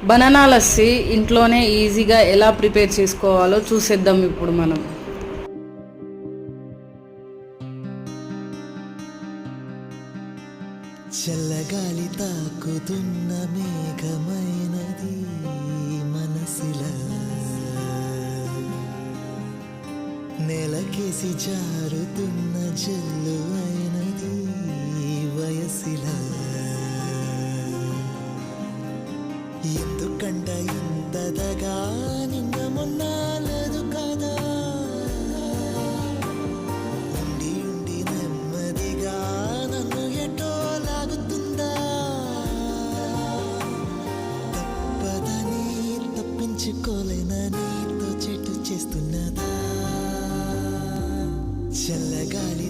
Banana lassi ఇంట్లోనే ఈజీగా ఎలా ప్రిపేర్ చేసుకోవాలో చూసేద్దాం ఇప్పుడు మనం. చల్లగాలి తాకుతున్న మేఘమైనది మనసిలా, నెలకేసి జారుతున్న జల్లు అయినది వయసిలా. ఎందుకంట ఇంతదగా నిన్న మొన్న లేదు కదా, ఉండి ఉండి నెమ్మదిగా నన్ను ఎటో లాగుతుందా, తప్పదని తప్పించుకోలేనని తో చెట్టు చేస్తున్నదా. చల్లగాలి